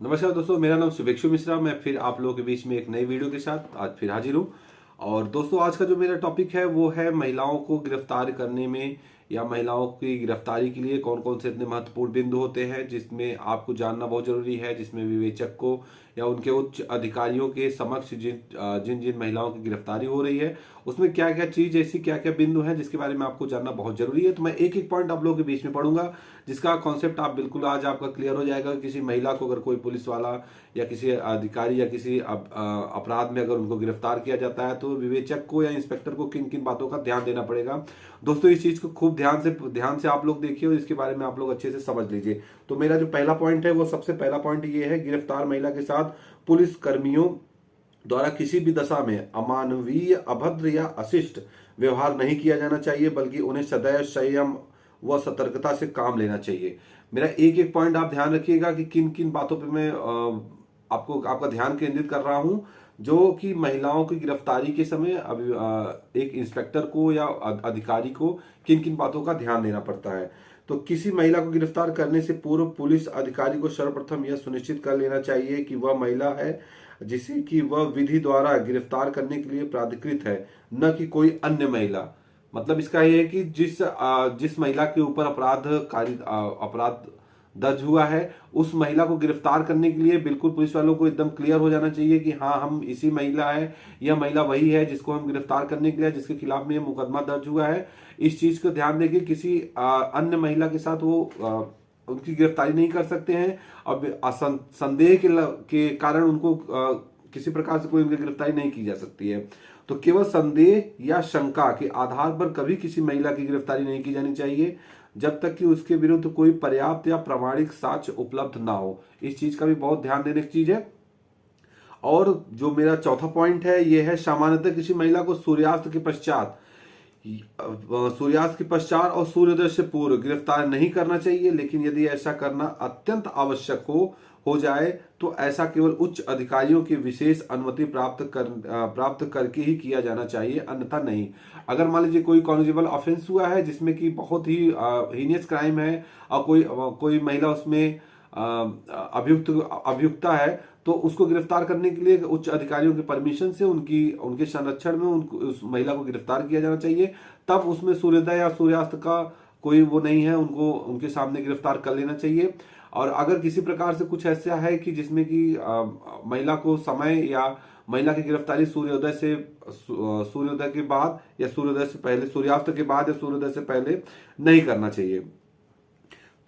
नमस्कार दोस्तों, मेरा नाम शुभेक्षु मिश्रा। मैं फिर आप लोगों के बीच में एक नई वीडियो के साथ आज फिर हाजिर हूँ। और दोस्तों, आज का जो मेरा टॉपिक है वो है महिलाओं को गिरफ्तार करने में या महिलाओं की गिरफ्तारी के लिए कौन कौन से इतने महत्वपूर्ण बिंदु होते हैं जिसमें आपको जानना बहुत जरूरी है, जिसमें विवेचक को या उनके उच्च अधिकारियों के समक्ष जिन जिन जिन महिलाओं की गिरफ्तारी हो रही है उसमें क्या क्या चीज ऐसी क्या क्या बिंदु हैं जिसके बारे में आपको जानना बहुत जरूरी है। तो मैं एक एक पॉइंट आप लोगों के बीच में पढ़ूंगा जिसका कॉन्सेप्ट आप बिल्कुल आज आपका क्लियर हो जाएगा। किसी महिला को अगर कोई पुलिस वाला या किसी अधिकारी या किसी अपराध में अगर उनको गिरफ्तार किया जाता है तो विवेचक को या इंस्पेक्टर को किन किन बातों का ध्यान देना पड़ेगा। दोस्तों, इस चीज को खूब ध्यान से आप लोग देखिए और इसके बारे में आप लोग अच्छे से समझ लीजिए। तो मेरा जो पहला पॉइंट है वो सबसे पहला पॉइंट ये है, गिरफ्तार महिला के साथ पुलिस कर्मियों द्वारा किसी भी दशा में अमानवीय, अभद्र या अशिष्ट व्यवहार नहीं किया जाना चाहिए, बल्कि उन्हें सदैव संयम व सतर्कता से काम लेना चाहिए। मेरा एक एक पॉइंट आप ध्यान रखिएगा कि किन किन बातों पे मैं आपका ध्यान केंद्रित कर रहा हूं, जो कि महिलाओं की गिरफ्तारी के समय एक इंस्पेक्टर को या अधिकारी को किन किन बातों का ध्यान देना पड़ता है। तो किसी महिला को गिरफ्तार करने से पूर्व पुलिस अधिकारी को सर्वप्रथम यह सुनिश्चित कर लेना चाहिए कि वह महिला है जिसे कि वह विधि द्वारा गिरफ्तार करने के लिए प्राधिकृत है, न कि कोई अन्य महिला। मतलब इसका यह है कि जिस महिला के ऊपर अपराध दर्ज हुआ है उस महिला को गिरफ्तार करने के लिए बिल्कुल पुलिस वालों को एकदम क्लियर हो जाना चाहिए कि हाँ, हम इसी महिला है, यह महिला वही है जिसको हम गिरफ्तार करने के लिए, जिसके खिलाफ में मुकदमा दर्ज हुआ है। इस चीज को ध्यान देके किसी अन्य महिला के साथ वो उनकी गिरफ्तारी नहीं कर सकते हैं। अब संदेह के कारण उनको किसी प्रकार से कोई उनकी गिरफ्तारी नहीं की जा सकती है। तो केवल संदेह या शंका के आधार पर कभी किसी महिला की गिरफ्तारी नहीं की जानी चाहिए जब तक कि उसके विरुद्ध कोई पर्याप्त या प्रामाणिक साक्ष्य उपलब्ध ना हो। इस चीज का भी बहुत ध्यान देने की चीज है। और जो मेरा चौथा पॉइंट है यह है, सामान्यतः किसी महिला को सूर्यास्त के पश्चात और सूर्योदय से पूर्व गिरफ्तार नहीं करना चाहिए, लेकिन यदि ऐसा करना अत्यंत आवश्यक हो जाए तो ऐसा केवल उच्च अधिकारियों की विशेष अनुमति प्राप्त करके ही किया जाना चाहिए, अन्यथा नहीं। अगर मान लीजिए कोई कॉन्जुगल ऑफेंस हुआ है जिसमें कि बहुत ही हीनियस क्राइम है और कोई महिला उसमें अभियुक्ता है, तो उसको गिरफ्तार करने के लिए उच्च अधिकारियों के परमिशन से उनके संरक्षण में उस महिला को गिरफ्तार किया जाना चाहिए। तब उसमें सूर्योदय या सूर्यास्त का कोई वो नहीं है, उनको उनके सामने गिरफ्तार कर लेना चाहिए। और अगर किसी प्रकार से कुछ ऐसा है कि जिसमें कि महिला को समय या महिला की गिरफ्तारी सूर्योदय के बाद या सूर्योदय से पहले, सूर्यास्त के बाद या सूर्योदय से पहले नहीं करना चाहिए,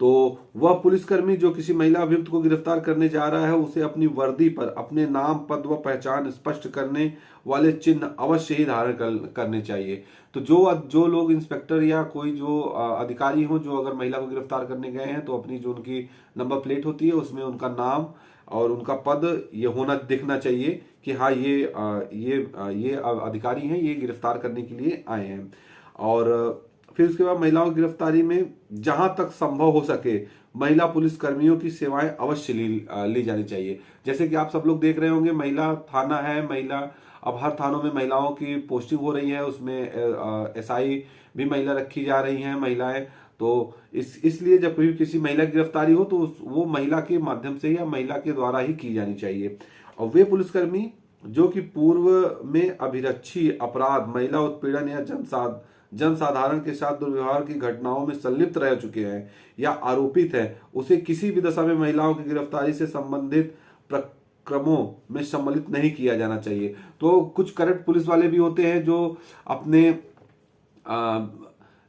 तो वह पुलिसकर्मी जो किसी महिला अभियुक्त को गिरफ्तार करने जा रहा है उसे अपनी वर्दी पर अपने नाम, पद व पहचान स्पष्ट करने वाले चिन्ह अवश्य ही धारण करने चाहिए। तो जो लोग इंस्पेक्टर या कोई जो अधिकारी हो जो अगर महिला को गिरफ्तार करने गए हैं तो अपनी जो उनकी नंबर प्लेट होती है उसमें उनका नाम और उनका पद ये दिखना चाहिए कि हाँ, ये अधिकारी हैं, ये गिरफ्तार करने के लिए आए हैं। और फिर उसके बाद महिलाओं की गिरफ्तारी में जहां तक संभव हो सके महिला पुलिस कर्मियों की सेवाएं अवश्य ली जानी चाहिए। जैसे कि आप सब लोग देख रहे होंगे, महिला थाना है, अब हर थानों में महिलाओं की पोस्टिंग हो रही है, उसमें एसआई भी महिला रखी जा रही हैं महिलाएं। तो इसलिए जब कभी किसी महिला की गिरफ्तारी हो तो वो महिला के माध्यम से या महिला के द्वारा ही की जानी चाहिए। और वे पुलिसकर्मी जो कि पूर्व में अभिरक्षी अपराध, महिला उत्पीड़न या जनसाधारण के साथ दुर्व्यवहार की घटनाओं में संलिप्त रह चुके हैं या आरोपित हैं, उसे किसी भी दशा में महिलाओं की गिरफ्तारी से संबंधित प्रक्रमों में सम्मिलित नहीं किया जाना चाहिए। तो कुछ करप्ट पुलिस वाले भी होते हैं जो अपने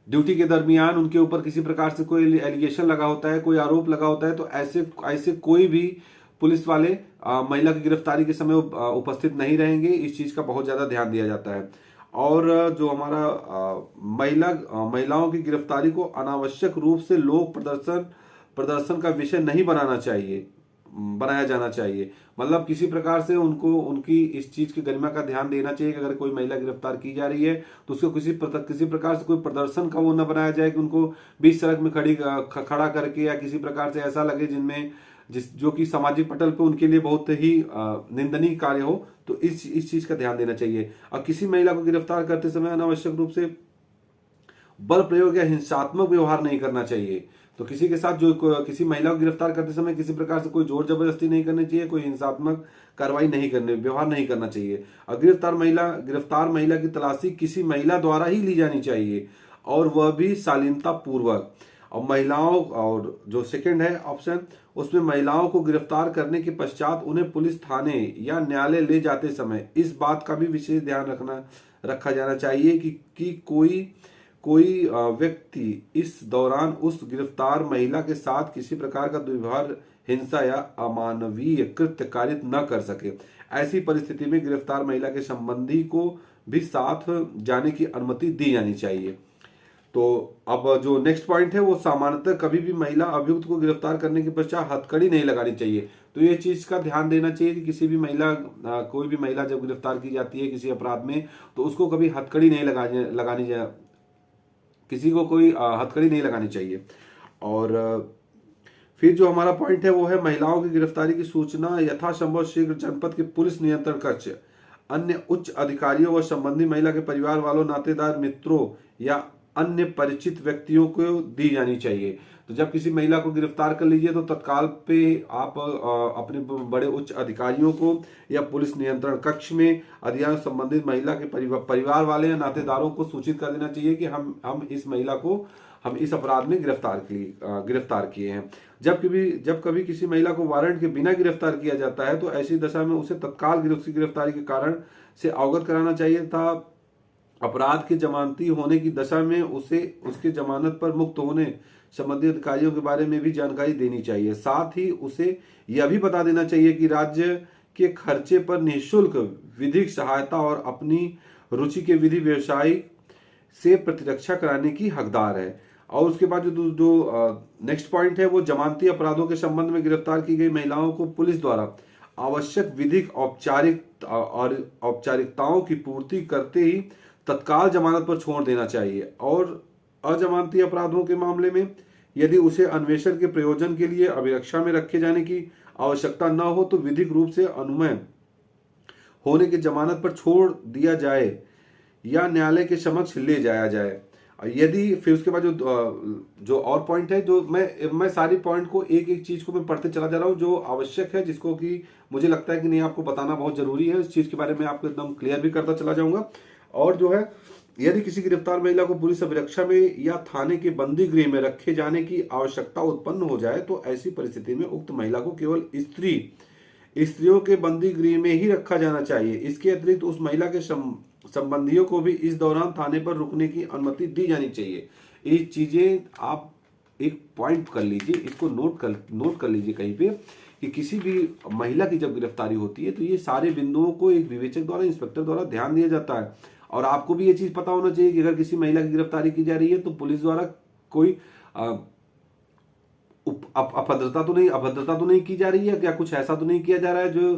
ड्यूटी के दरमियान उनके ऊपर किसी प्रकार से कोई एलिगेशन लगा होता है, कोई आरोप लगा होता है, तो ऐसे कोई भी पुलिस वाले महिला की गिरफ्तारी के समय उपस्थित नहीं रहेंगे। इस चीज का बहुत ज्यादा ध्यान दिया जाता है। और जो हमारा महिलाओं की गिरफ्तारी को अनावश्यक रूप से लोक प्रदर्शन का विषय नहीं बनाया जाना चाहिए। मतलब किसी प्रकार से उनकी इस चीज की गरिमा का ध्यान देना चाहिए कि अगर कोई महिला गिरफ्तार की जा रही है तो उसको किसी प्रकार से कोई प्रदर्शन का वो न बनाया जाए कि उनको बीच सड़क में खड़ा करके या किसी प्रकार से ऐसा लगे जो कि सामाजिक पटल पे उनके लिए बहुत ही निंदनीय कार्य हो। तो इस चीज का ध्यान देना चाहिए। और किसी महिला को गिरफ्तार करते समय अनावश्यक रूप से बल प्रयोग या हिंसात्मक व्यवहार नहीं करना चाहिए। तो किसी के साथ जो किसी महिला को गिरफ्तार करते समय किसी प्रकार से कोई जोर जबरदस्ती नहीं करनी चाहिए, कोई हिंसात्मक कार्रवाई नहीं करने व्यवहार नहीं करना चाहिए। और गिरफ्तार महिला की तलाशी किसी महिला द्वारा ही ली जानी चाहिए, और वह भी शालीनता पूर्वक। और महिलाओं, और जो सेकंड है ऑप्शन, उसमें महिलाओं को गिरफ्तार करने के पश्चात उन्हें पुलिस थाने या न्यायालय ले जाते समय इस बात का भी विशेष ध्यान रखा जाना चाहिए कि कोई व्यक्ति इस दौरान उस गिरफ्तार महिला के साथ किसी प्रकार का दुर्व्यवहार, हिंसा या अमानवीय कृत्य कारित न कर सके। ऐसी परिस्थिति में गिरफ्तार महिला के संबंधी को भी साथ जाने की अनुमति दी जानी चाहिए। तो अब जो नेक्स्ट पॉइंट है वो सामान्यतः कभी भी महिला अभियुक्त को गिरफ्तार करने के पश्चात हथकड़ी नहीं लगानी चाहिए। तो ये चीज का ध्यान देना चाहिए कि किसी भी महिला कोई भी महिला जब गिरफ्तार की जाती है किसी अपराध में, तो उसको कभी हथकड़ी नहीं लगानी किसी को कोई हथकड़ी नहीं लगानी चाहिए। और फिर जो हमारा पॉइंट है वो है महिलाओं की गिरफ्तारी की सूचना यथासंभव शीघ्र जनपद के पुलिस नियंत्रण कक्ष, अन्य उच्च अधिकारियों व संबंधी महिला के परिवार वालों, नातेदार, मित्रों या अन्य परिचित व्यक्तियों को दी जानी चाहिए। तो जब किसी महिला को गिरफ्तार कर लीजिए तो तत्काल पे आप अपने बड़े उच्च अधिकारियों को या पुलिस नियंत्रण कक्ष में अधिकारियों संबंधित महिला के परिवार वाले या नातेदारों को सूचित कर देना चाहिए कि हम इस महिला को हम इस अपराध में गिरफ्तार किए हैं। जब कभी किसी महिला को वारंट के बिना गिरफ्तार किया जाता है तो ऐसी दशा में उसे तत्काल गिरफ्तारी के कारण से अवगत कराना चाहिए था। अपराध के जमानती होने की दशा में उसे उसके जमानत पर मुक्त होने संबंधित अधिकारियों के बारे में भी जानकारी देनी चाहिए। साथ ही उसे यह भी बता देना चाहिए कि राज्य के खर्चे पर निःशुल्क विधिक सहायता और अपनी रुचि के विधि व्यवसाय से प्रतिरक्षा कराने की हकदार है। और उसके बाद जो नेक्स्ट पॉइंट है वो जमानती अपराधों के संबंध में गिरफ्तार की गई महिलाओं को पुलिस द्वारा आवश्यक विधिक औपचारिकताओं की पूर्ति करते ही तत्काल जमानत पर छोड़ देना चाहिए। और अजमानती अपराधों के मामले में यदि उसे अन्वेषण के प्रयोजन के लिए अभिरक्षा में रखे जाने की आवश्यकता न हो तो विधिक रूप से अनुमय होने की जमानत पर छोड़ दिया जाए या न्यायालय के समक्ष ले जाया जाए। यदि फिर उसके बाद जो और पॉइंट है, जो मैं सारी पॉइंट को एक एक चीज को मैं पढ़ते चला जा रहा हूँ जो आवश्यक है, जिसको कि मुझे लगता है कि नहीं आपको बताना बहुत जरूरी है। इस चीज के बारे में आपको एकदम क्लियर भी करता चला जाऊंगा। और जो है, यदि किसी गिरफ्तार महिला को पुलिस अभिरक्षा में या थाने के बंदी गृह में रखे जाने की आवश्यकता उत्पन्न हो जाए तो ऐसी परिस्थिति में उक्त महिला को केवल स्त्रियों के बंदी गृह में ही रखा जाना चाहिए। इसके अतिरिक्त उस महिला के संबंधियों को भी इस दौरान थाने पर रुकने की अनुमति दी जानी चाहिए। ये चीजें आप एक पॉइंट कर लीजिए, इसको नोट कर लीजिए कहीं पे कि किसी भी महिला की जब गिरफ्तारी होती है तो ये सारे बिंदुओं को एक विवेचक द्वारा, इंस्पेक्टर द्वारा ध्यान दिया जाता है। और आपको भी ये चीज पता होना चाहिए कि अगर किसी महिला की गिरफ्तारी की जा रही है तो पुलिस द्वारा कोई अभद्रता तो नहीं की जा रही है, क्या कुछ ऐसा तो नहीं किया जा रहा है जो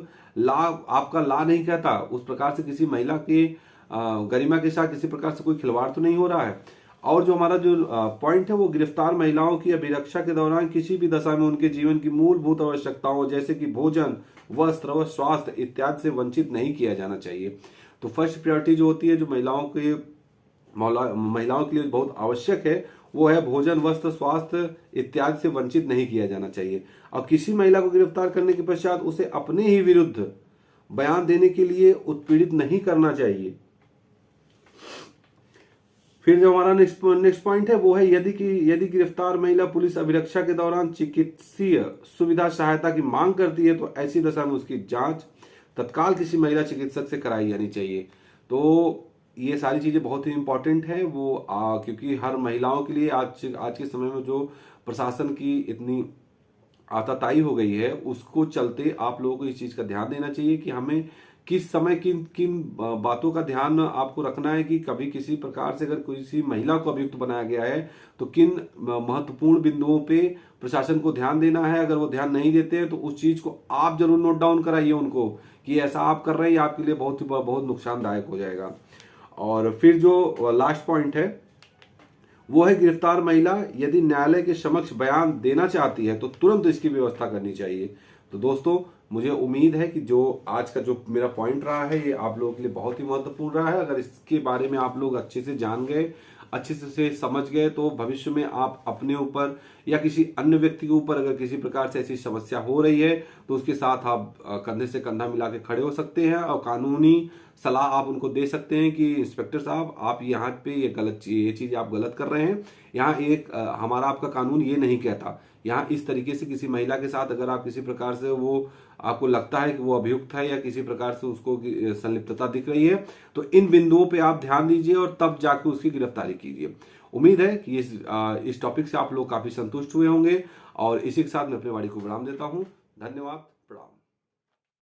आपका ला नहीं कहता। उस प्रकार से किसी महिला के गरिमा के साथ किसी प्रकार से कोई खिलवाड़ तो नहीं हो रहा है। और जो हमारा जो पॉइंट है वो गिरफ्तार महिलाओं की अभिरक्षा के दौरान किसी भी दशा में उनके जीवन की मूलभूत आवश्यकताओं जैसे कि भोजन, वस्त्र व स्वास्थ्य इत्यादि से वंचित नहीं किया जाना चाहिए। तो फर्स्ट प्रायोरिटी जो होती है, जो महिलाओं के लिए बहुत आवश्यक है, वो है भोजन, वस्त्र, स्वास्थ्य इत्यादि से वंचित नहीं किया जाना चाहिए। और किसी महिला को गिरफ्तार करने के पश्चात उसे अपने ही विरुद्ध बयान देने के लिए उत्पीड़ित नहीं करना चाहिए। फिर जो हमारा नेक्स्ट पॉइंट है वो है, यदि गिरफ्तार महिला पुलिस अभिरक्षा के दौरान चिकित्सीय सुविधा सहायता की मांग करती है तो ऐसी दशा में उसकी जांच तत्काल किसी महिला चिकित्सक से कराई जानी चाहिए। तो ये सारी चीजें बहुत ही इंपॉर्टेंट है वो क्योंकि हर महिलाओं के लिए आज के समय में जो प्रशासन की इतनी आताताई हो गई है उसको चलते आप लोगों को इस चीज का ध्यान देना चाहिए कि हमें किस समय किन बातों का ध्यान आपको रखना है कि कभी किसी प्रकार से अगर किसी महिला को अभियुक्त बनाया गया है तो किन महत्वपूर्ण बिंदुओं पे प्रशासन को ध्यान देना है। अगर वो ध्यान नहीं देते हैं तो उस चीज को आप जरूर नोट डाउन कराइए उनको कि ऐसा आप कर रहे हैं, आपके लिए बहुत नुकसानदायक हो जाएगा। और फिर जो लास्ट पॉइंट है वो है, गिरफ्तार महिला यदि न्यायालय के समक्ष बयान देना चाहती है तो तुरंत इसकी व्यवस्था करनी चाहिए। तो दोस्तों, मुझे उम्मीद है कि जो आज का जो मेरा पॉइंट रहा है ये आप लोगों के लिए बहुत ही महत्वपूर्ण रहा है। अगर इसके बारे में आप लोग अच्छे से जान गए, अच्छे से समझ गए तो भविष्य में आप अपने ऊपर या किसी अन्य व्यक्ति के ऊपर अगर किसी प्रकार से ऐसी समस्या हो रही है तो उसके साथ आप कंधे से कंधा मिला के खड़े हो सकते हैं और कानूनी सलाह आप उनको दे सकते हैं कि इंस्पेक्टर साहब आप यहाँ पे ये चीज़ आप गलत कर रहे हैं। यहाँ एक हमारा आपका कानून ये नहीं कहता। यहाँ इस तरीके से किसी महिला के साथ अगर आप किसी प्रकार से वो आपको लगता है कि वो अभियुक्त है या किसी प्रकार से उसको संलिप्तता दिख रही है तो इन बिंदुओं पे आप ध्यान दीजिए और तब जाके उसकी गिरफ्तारी कीजिए। उम्मीद है कि इस टॉपिक से आप लोग काफी संतुष्ट हुए होंगे और इसी के साथ मैं अपने वाणी को विराम देता हूँ। धन्यवाद। प्रणाम।